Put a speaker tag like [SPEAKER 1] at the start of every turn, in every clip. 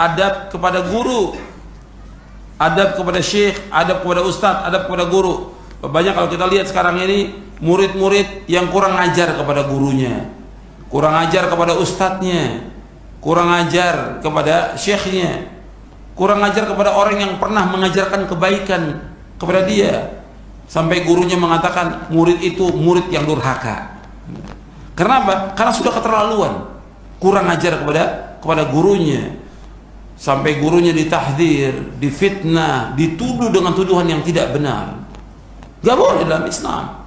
[SPEAKER 1] adab kepada guru, adab kepada syekh, adab kepada ustadz, adab kepada guru. Banyak kalau kita lihat sekarang ini murid-murid yang kurang ajar kepada gurunya, kurang ajar kepada ustadznya, kurang ajar kepada syekhnya, kurang ajar kepada orang yang pernah mengajarkan kebaikan kepada dia, sampai gurunya mengatakan murid itu murid yang durhaka. Kenapa? Karena sudah keterlaluan, kurang ajar kepada gurunya, sampai gurunya ditahdir, difitnah, dituduh dengan tuduhan yang tidak benar. Gak boleh dalam Islam.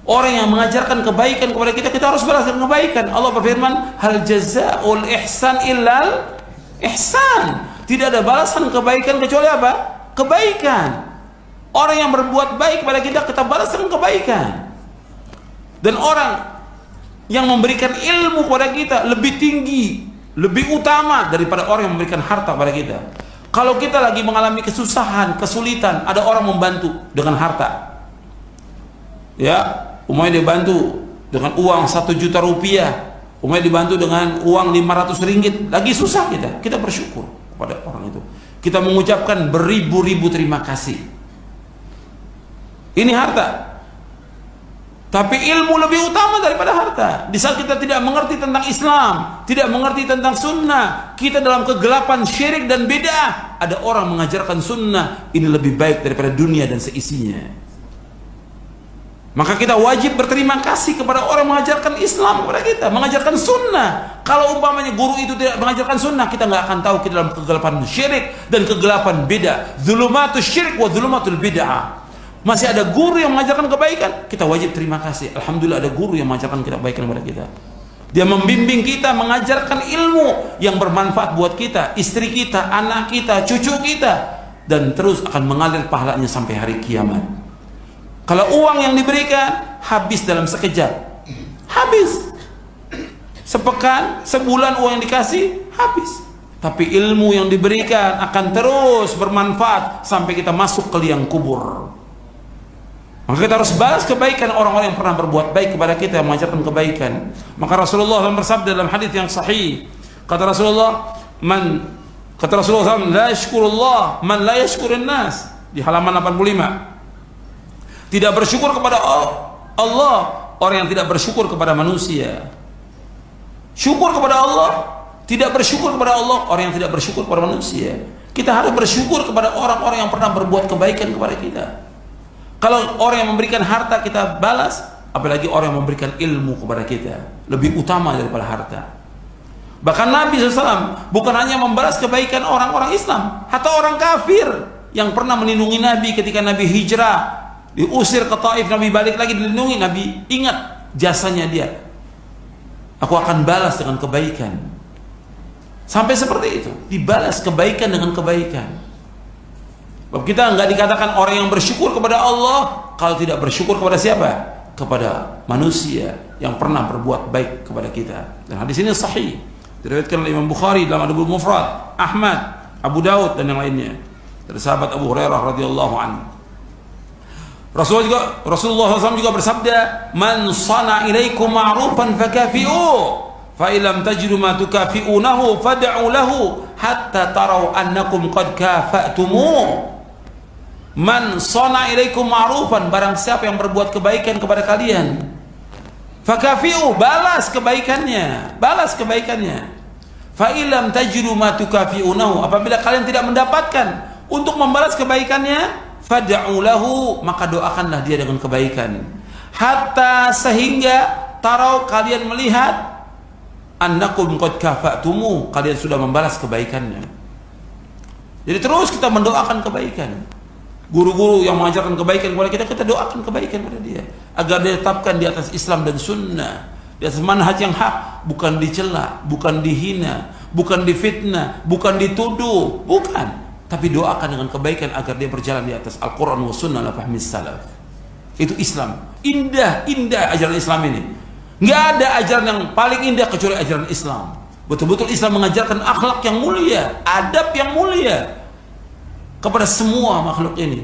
[SPEAKER 1] Orang yang mengajarkan kebaikan kepada kita, kita harus balas dengan kebaikan. Allah berfirman, hal jazaa'ul ihsan illal ihsan. Tidak ada balasan kebaikan kecuali apa? Kebaikan. Orang yang berbuat baik kepada kita, kita balas dengan kebaikan. Dan orang yang memberikan ilmu kepada kita lebih tinggi, lebih utama daripada orang yang memberikan harta kepada kita. Kalau kita lagi mengalami kesusahan, kesulitan, ada orang membantu dengan harta. Ya, umpamanya dibantu dengan uang 1 juta rupiah, umpamanya dibantu dengan uang 500 ringgit, lagi susah kita bersyukur kepada orang itu. Kita mengucapkan beribu-ribu terima kasih. Ini harta. Tapi ilmu lebih utama daripada harta. Di saat kita tidak mengerti tentang Islam, tidak mengerti tentang sunnah, kita dalam kegelapan syirik dan bid'ah, ada orang mengajarkan sunnah, ini lebih baik daripada dunia dan seisinya. Maka kita wajib berterima kasih kepada orang yang mengajarkan Islam kepada kita, mengajarkan sunnah. Kalau umpamanya guru itu tidak mengajarkan sunnah, kita nggak akan tahu kita dalam kegelapan syirik dan kegelapan bid'ah. Dzulumatus syirik wa dzulumatul bid'ah. Masih ada guru yang mengajarkan kebaikan, kita wajib terima kasih. Alhamdulillah ada guru yang mengajarkan kebaikan kepada kita. Dia membimbing kita, mengajarkan ilmu yang bermanfaat buat kita, istri kita, anak kita, cucu kita, dan terus akan mengalir pahalanya sampai hari kiamat. Kalau uang yang diberikan habis dalam sekejap, habis. Sepekan, sebulan uang yang dikasih habis. Tapi ilmu yang diberikan akan terus bermanfaat sampai kita masuk ke liang kubur. Maka kita harus balas kebaikan orang-orang yang pernah berbuat baik kepada kita, yang mengajarkan kebaikan. Maka Rasulullah SAW bersabda dalam hadis yang sahih, kata Rasulullah SAW, la yashkurullah man la yashkurin nas, di halaman 85. Tidak bersyukur kepada Allah orang yang tidak bersyukur kepada manusia. Syukur kepada Allah, tidak bersyukur kepada Allah orang yang tidak bersyukur kepada manusia. Kita harus bersyukur kepada orang-orang yang pernah berbuat kebaikan kepada kita. Kalau orang yang memberikan harta kita balas, apalagi orang yang memberikan ilmu kepada kita, lebih utama daripada harta. Bahkan Nabi SAW bukan hanya membalas kebaikan orang-orang Islam, hatta orang kafir yang pernah melindungi Nabi ketika Nabi hijrah, diusir ke Taif, Nabi balik lagi dilindungi, Nabi ingat jasanya dia. Aku akan balas dengan kebaikan. Sampai seperti itu, dibalas kebaikan dengan kebaikan. Sebab kita nggak dikatakan orang yang bersyukur kepada Allah kalau tidak bersyukur kepada siapa? Kepada manusia yang pernah berbuat baik kepada kita. Dan hadis ini sahih, diriwayatkan oleh Imam Bukhari dalam Adabul Mufrad, Ahmad, Abu Daud dan yang lainnya dari sahabat Abu Hurairah radhiyallahu anhu. Rasulullah SAW juga bersabda, man sana ilaikum ma'rufan fakafi'u, fa illam tajidu ma tukafi'unahu fad'u lahu hatta tarau annakum qad kafa'tumu. Man sana ilaikum ma'rufan, barang siapa yang berbuat kebaikan kepada kalian, fakafi'u, balas kebaikannya, balas kebaikannya. Fa illam tajidu ma tukafi'unahu, apabila kalian tidak mendapatkan untuk membalas kebaikannya, fad'u lahu, maka doakanlah dia dengan kebaikan. Hatta, sehingga tarau, kalian melihat, annakum qad kafa'tumu, kalian sudah membalas kebaikannya. Jadi terus kita mendoakan kebaikan. Guru-guru yang mengajarkan kebaikan kepada kita, kita doakan kebaikan kepada dia agar dia tetapkan di atas Islam dan sunnah, di atas manhaj yang hak, bukan dicela, bukan dihina, bukan difitnah, bukan dituduh, bukan. Tapi doakan dengan kebaikan agar dia berjalan di atas Al-Quran wa sunnah la fahmi salaf. Itu Islam. Indah, indah ajaran Islam ini. Nggak ada ajaran yang paling indah kecuali ajaran Islam. Betul-betul Islam mengajarkan akhlak yang mulia, adab yang mulia kepada semua makhluk ini.